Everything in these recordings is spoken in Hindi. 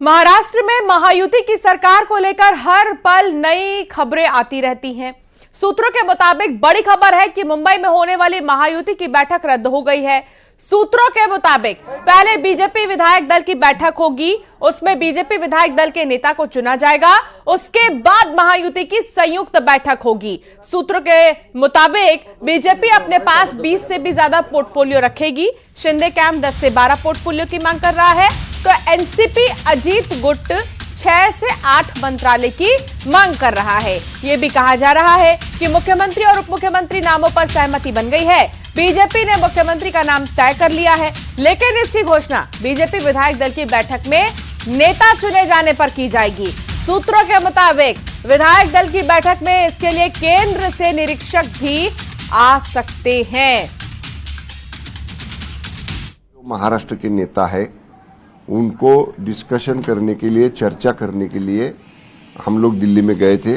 महाराष्ट्र में महायुति की सरकार को लेकर हर पल नई खबरें आती रहती हैं। सूत्रों के मुताबिक बड़ी खबर है कि मुंबई में होने वाली महायुति की बैठक रद्द हो गई है। सूत्रों के मुताबिक पहले बीजेपी विधायक दल की बैठक होगी, उसमें बीजेपी विधायक दल के नेता को चुना जाएगा, उसके बाद महायुति की संयुक्त बैठक होगी। सूत्रों के मुताबिक बीजेपी अपने पास 20 से भी ज्यादा पोर्टफोलियो रखेगी। शिंदे कैंप 10 से 12 पोर्टफोलियो की मांग कर रहा है, तो एनसीपी अजीत गुट 6 से 8 मंत्रालय की मांग कर रहा है। यह भी कहा जा रहा है कि मुख्यमंत्री और उप मुख्यमंत्री नामों पर सहमति बन गई है। बीजेपी ने मुख्यमंत्री का नाम तय कर लिया है, लेकिन इसकी घोषणा बीजेपी विधायक दल की बैठक में नेता चुने जाने पर की जाएगी। सूत्रों के मुताबिक विधायक दल की बैठक में इसके लिए केंद्र से निरीक्षक भी आ सकते हैं। महाराष्ट्र के नेता है, उनको डिस्कशन करने के लिए, चर्चा करने के लिए हम लोग दिल्ली में गए थे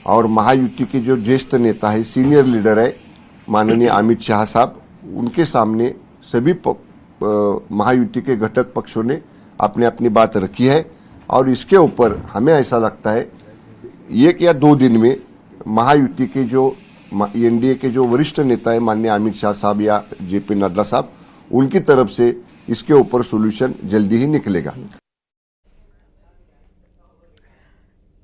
और महायुति के जो ज्येष्ठ नेता है, सीनियर लीडर है माननीय अमित शाह साहब, उनके सामने सभी महायुति के घटक पक्षों ने अपनी अपनी बात रखी है और इसके ऊपर हमें ऐसा लगता है 1 या 2 दिन में महायुति के जो एनडीए के जो वरिष्ठ नेता है माननीय अमित शाह साहब या जेपी नड्डा साहब, उनकी तरफ से इसके ऊपर सॉल्यूशन जल्दी ही निकलेगा।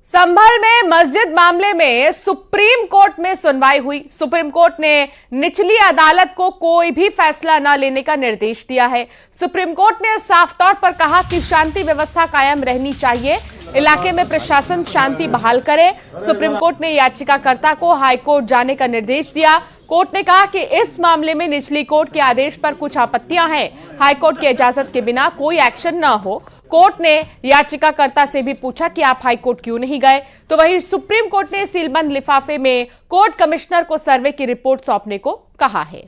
संभल में मस्जिद मामले में सुप्रीम कोर्ट में सुनवाई हुई। सुप्रीम कोर्ट ने निचली अदालत को कोई भी फैसला न लेने का निर्देश दिया है। सुप्रीम कोर्ट ने साफ तौर पर कहा कि शांति व्यवस्था कायम रहनी चाहिए, इलाके में प्रशासन शांति बहाल करे। सुप्रीम कोर्ट ने याचिकाकर्ता को हाई कोर्ट जाने का निर्देश दिया। कोर्ट ने कहा कि इस मामले में निचली कोर्ट के आदेश पर कुछ आपत्तियां हैं, हाई कोर्ट की इजाजत के बिना कोई एक्शन न हो। कोर्ट ने याचिकाकर्ता से भी पूछा कि आप हाई कोर्ट क्यों नहीं गए, तो वहीं सुप्रीम कोर्ट ने सीलबंद लिफाफे में कोर्ट कमिश्नर को सर्वे की रिपोर्ट सौंपने को कहा है।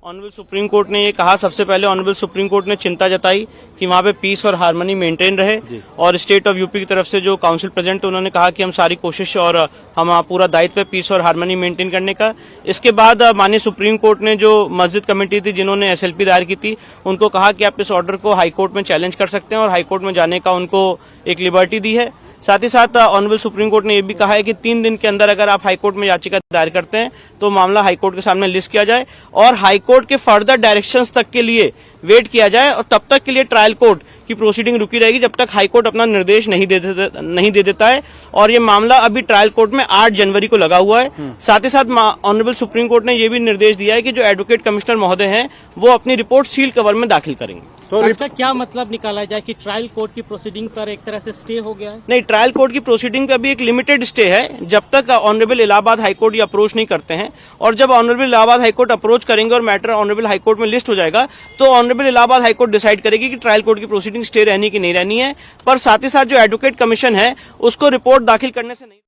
ऑनरेबल सुप्रीम कोर्ट ने ये कहा, सबसे पहले ऑनरेबल सुप्रीम कोर्ट ने चिंता जताई कि वहाँ पे पीस और हार्मनी मेंटेन रहे और स्टेट ऑफ यूपी की तरफ से जो काउंसिल प्रेजेंट उन्होंने कहा कि हम सारी कोशिश और हम पूरा दायित्व है पीस और हार्मनी मेंटेन करने का। इसके बाद माननीय सुप्रीम कोर्ट ने जो मस्जिद कमेटी थी जिन्होंने एसएलपी दायर की थी, उनको कहा कि आप इस ऑर्डर को हाई कोर्ट में चैलेंज कर सकते हैं और हाई कोर्ट में जाने का उनको एक लिबर्टी दी है। साथ ही साथ ऑनरेबल सुप्रीम कोर्ट ने यह भी कहा है कि 3 दिन के अंदर अगर आप हाईकोर्ट में याचिका दायर करते हैं तो मामला हाईकोर्ट के सामने लिस्ट किया जाए और हाईकोर्ट के फर्दर डायरेक्शंस तक के लिए वेट किया जाए और तब तक के लिए ट्रायल कोर्ट की प्रोसीडिंग रुकी रहेगी जब तक हाईकोर्ट अपना निर्देश नहीं दे देता है। और ये मामला अभी ट्रायल कोर्ट में 8 जनवरी को लगा हुआ है। साथ ही साथ ऑनरेबल सुप्रीम कोर्ट ने यह भी निर्देश दिया है कि जो एडवोकेट कमिश्नर महोदय हैं वो अपनी रिपोर्ट सील कवर में दाखिल करेंगे। तो इसका क्या मतलब निकाला जाए कि ट्रायल कोर्ट की प्रोसीडिंग पर एक तरह से स्टे हो गया है? नहीं, ट्रायल कोर्ट की प्रोसीडिंग का भी एक लिमिटेड स्टे है जब तक ऑनरेबल इलाहाबाद हाईकोर्ट ये अप्रोच नहीं करते हैं। और जब ऑनरेबल इलाहाबाद हाईकोर्ट अप्रोच करेंगे और मैटर ऑनरेबल हाईकोर्ट में लिस्ट हो जाएगा तो ऑनरेबल इलाहाबाद हाईकोर्ट डिसाइड करेगी कि ट्रायल कोर्ट की प्रोसीडिंग स्टे रहनी की नहीं रहनी है। पर साथ ही साथ जो एडवोकेट कमीशन है उसको रिपोर्ट दाखिल करने से नहीं।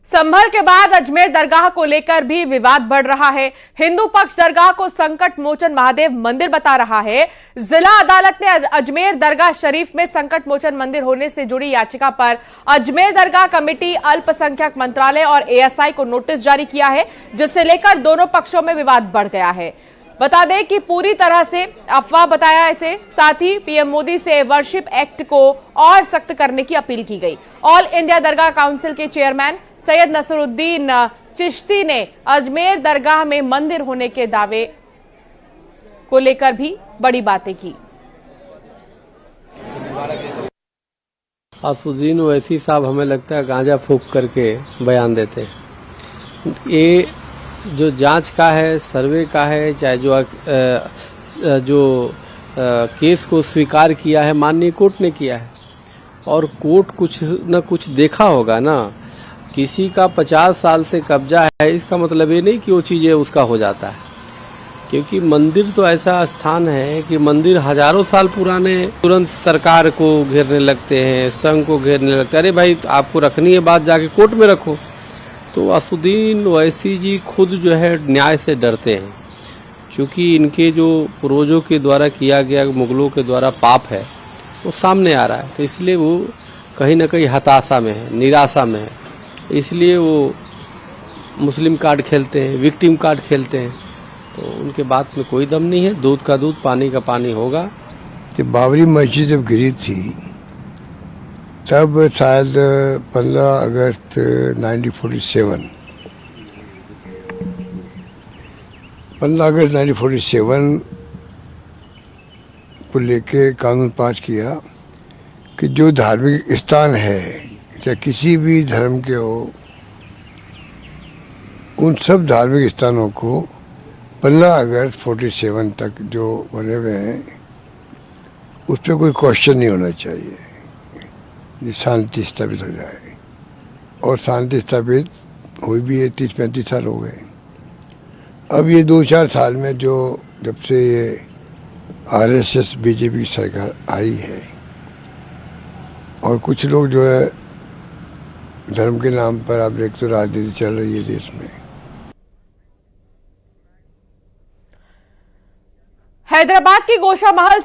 संभल के बाद अजमेर दरगाह को लेकर भी विवाद बढ़ रहा है। हिंदू पक्ष दरगाह को संकट मोचन महादेव मंदिर बता रहा है। जिला अदालत ने अजमेर दरगाह शरीफ में संकट मोचन मंदिर होने से जुड़ी याचिका पर अजमेर दरगाह कमेटी, अल्पसंख्यक मंत्रालय और एएसआई को नोटिस जारी किया है, जिससे लेकर दोनों पक्षों में विवाद बढ़ गया है। बता दें कि पूरी तरह से अफवाह बताया इसे। साथ ही पीएम मोदी से वर्शिप एक्ट को और सख्त करने की अपील की गई। ऑल इंडिया दरगाह काउंसिल के चेयरमैन सैयद नसरुद्दीन चिश्ती ने अजमेर दरगाह में मंदिर होने के दावे को लेकर भी बड़ी बातें की। असुद्दीन ओवैसी साहब हमें लगता है गांजा फूंक करके बयान देते हैं। ये जो जांच का है, सर्वे का है, चाहे जो केस को स्वीकार किया है माननीय कोर्ट ने किया है और कोर्ट कुछ न कुछ देखा होगा ना। किसी का 50 साल से कब्जा है, इसका मतलब ये नहीं कि वो चीज़ें उसका हो जाता है, क्योंकि मंदिर तो ऐसा स्थान है कि मंदिर हजारों साल पुराने तुरंत सरकार को घेरने लगते हैं, संघ को घेरने लगते हैं। अरे भाई, आपको रखनी है बात, जाके कोर्ट में रखो। तो असुद्दीन ओवैसी जी खुद जो है न्याय से डरते हैं, क्योंकि इनके जो पूर्वजों के द्वारा किया गया, मुगलों के द्वारा पाप है वो सामने आ रहा है। तो इसलिए वो कहीं ना कहीं हताशा में है, निराशा में है, इसलिए वो मुस्लिम कार्ड खेलते हैं, विक्टिम कार्ड खेलते हैं। तो उनके बात में कोई दम नहीं है। दूध का दूध, पानी का पानी होगा। कि बाबरी मस्जिद जब गिरी थी तब शायद 15 अगस्त 1947 को लेके कानून पास किया कि जो धार्मिक स्थान है चाहे किसी भी धर्म के हो, उन सब धार्मिक स्थानों को 15 अगस्त 47 तक जो बने हुए हैं उस पर कोई क्वेश्चन नहीं होना चाहिए, ये शांति स्थापित हो जाए। और शांति स्थापित हुई भी है, 30-35 साल हो गए। अब ये 2-4 साल में जो जब से ये RSS बीजेपी की सरकार आई है और कुछ लोग जो है धर्म के नाम पर आप देख तो राजनीति चल रही है देश में। हैदराबाद की गोशा महल